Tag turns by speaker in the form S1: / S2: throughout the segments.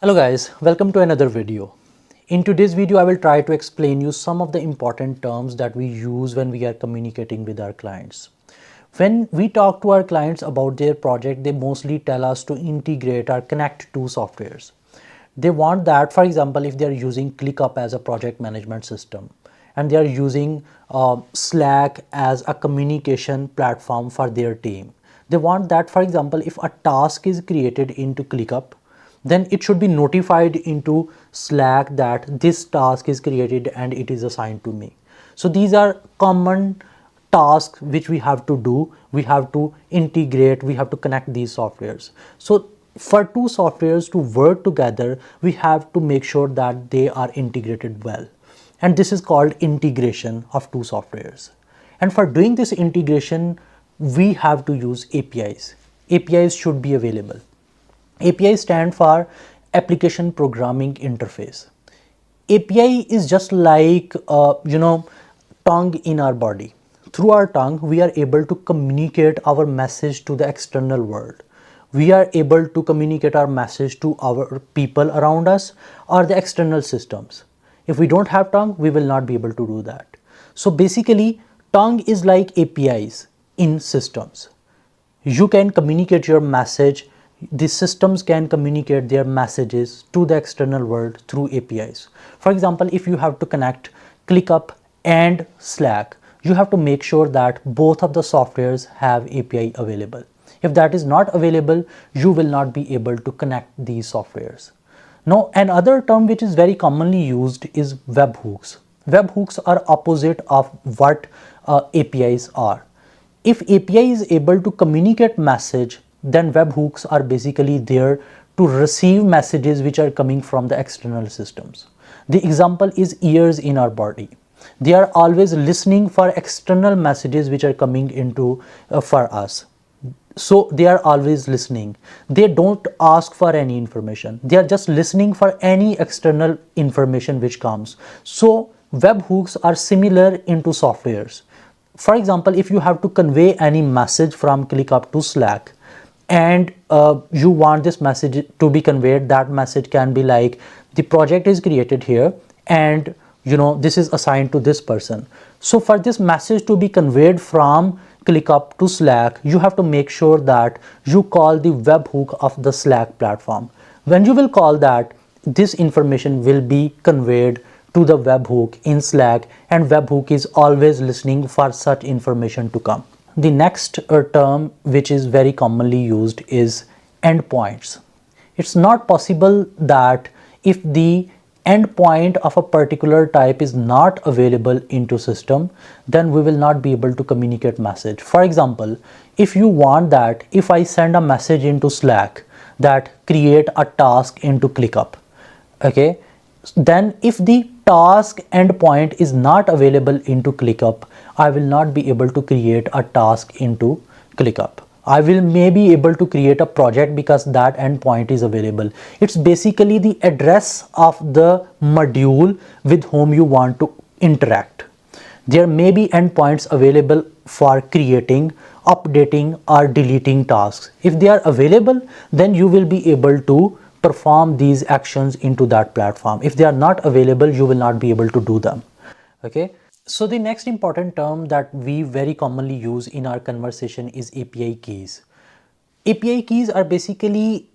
S1: Hello guys, welcome to another video. In today's video, I will try to explain you some of the important terms that we use when we are communicating with our clients. When we talk to our clients about their project, they mostly tell us to integrate or connect two softwares. They want that, for example, if they are using ClickUp as a project management system and they are using Slack as a communication platform for their team. They want that, for example, if a task is created into ClickUp, then it should be notified into Slack that this task is created and it is assigned to me. So these are common tasks which we have to do. We have to integrate, we have to connect these softwares. So for two softwares to work together, we have to make sure that they are integrated well. And this is called integration of two softwares. And for doing this integration, we have to use APIs. APIs should be available. API stand for Application Programming Interface. API is just like tongue in our body. Through our tongue, we are able to communicate our message to the external world. We are able to communicate our message to our people around us or the external systems. If we don't have tongue, we will not be able to do that. So basically, tongue is like APIs in systems. You can communicate your message. The systems can communicate their messages to the external world through APIs. For example, if you have to connect ClickUp and Slack, you have to make sure that both of the softwares have API available. If that is not available, you will not be able to connect these softwares. Now, another term which is very commonly used is webhooks. Webhooks are opposite of what APIs are. If API is able to communicate message, then webhooks are basically there to receive messages which are coming from the external systems. The example is ears in our body. They are always listening for external messages which are coming into for us. So they are always listening. They don't ask for any information. They are just listening for any external information which comes. So webhooks are similar into softwares. For example, if you have to convey any message from ClickUp to Slack, and you want this message to be conveyed, that message can be like, the project is created here and this is assigned to this person. So for this message to be conveyed from ClickUp to Slack, you have to make sure that you call the webhook of the Slack platform. When you will call that, this information will be conveyed to the webhook in Slack, and webhook is always listening for such information to come. The next term which is very commonly used is endpoints. It's not possible that if the endpoint of a particular type is not available into system, then we will not be able to communicate message. For example, if you want that, if I send a message into Slack that create a task into ClickUp, okay, then if the task endpoint is not available into ClickUp, I will not be able to create a task into ClickUp. I will maybe able to create a project because that endpoint is available. It's basically the address of the module with whom you want to interact. There may be endpoints available for creating, updating or deleting tasks. If they are available, then you will be able to perform these actions into that platform. If they are not available, you will not be able to do them. Okay. So the next important term that we very commonly use in our conversation is API keys. API keys are basically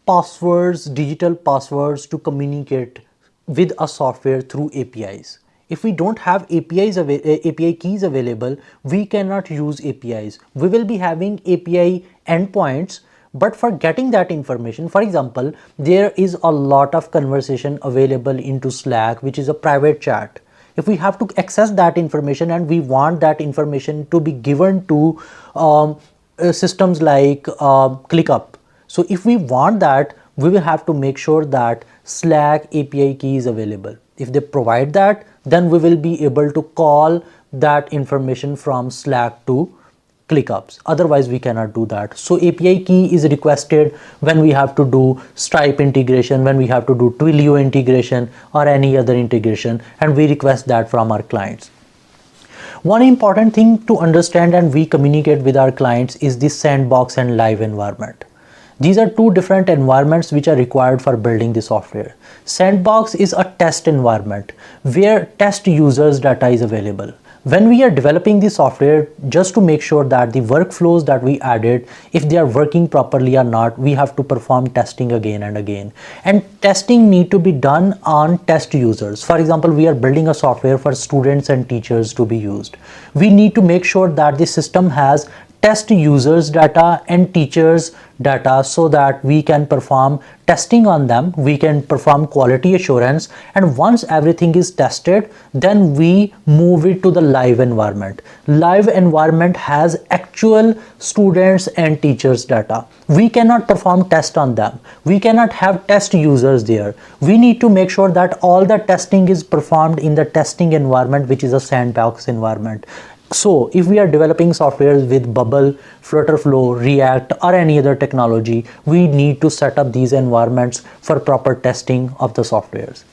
S1: passwords, digital passwords to communicate with a software through APIs. If we don't have API keys available, we cannot use APIs. We will be having API endpoints, but for getting that information, for example, there is a lot of conversation available into Slack, which is a private chat. If we have to access that information and we want that information to be given to systems like ClickUp. So if we want that, we will have to make sure that Slack API key is available. If they provide that, then we will be able to call that information from Slack to ClickUps. Otherwise, we cannot do that. So API key is requested when we have to do Stripe integration, when we have to do Twilio integration or any other integration, and we request that from our clients. One important thing to understand and we communicate with our clients is the sandbox and live environment. These are two different environments which are required for building the software. Sandbox is a test environment where test users data is available. When we are developing the software, just to make sure that the workflows that we added, if they are working properly or not, we have to perform testing again and again. And testing need to be done on test users. For example, we are building a software for students and teachers to be used. We need to make sure that the system has test users data and teachers data so that we can perform testing on them, we can perform quality assurance, and once everything is tested, then we move it to the live environment. Live environment has actual students and teachers data. We cannot perform test on them. We cannot have test users there. We need to make sure that all the testing is performed in the testing environment, which is a sandbox environment. So if we are developing software with Bubble, Flutterflow, React, or any other technology, we need to set up these environments for proper testing of the softwares.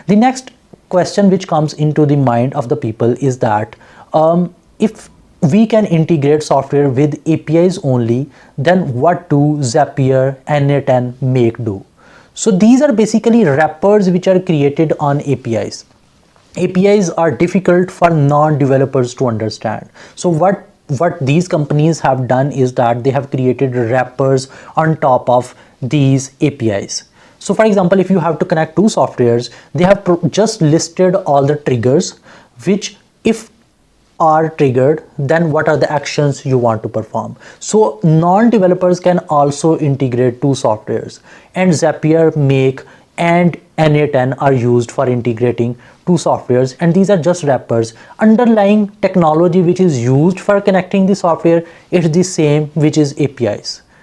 S1: The next question which comes into the mind of the people is that if we can integrate software with APIs only, then what do Zapier, Init, and Make do? So these are basically wrappers which are created on APIs. APIs are difficult for non-developers to understand. So what these companies have done is that they have created wrappers on top of these APIs. So for example, if you have to connect two softwares, they have just listed all the triggers, which if are triggered, then what are the actions you want to perform. So non-developers can also integrate two softwares, and Zapier, Make, and Init are used for integrating two softwares, and these are just wrappers. Underlying technology which is used for connecting the software is the same, which is APIs.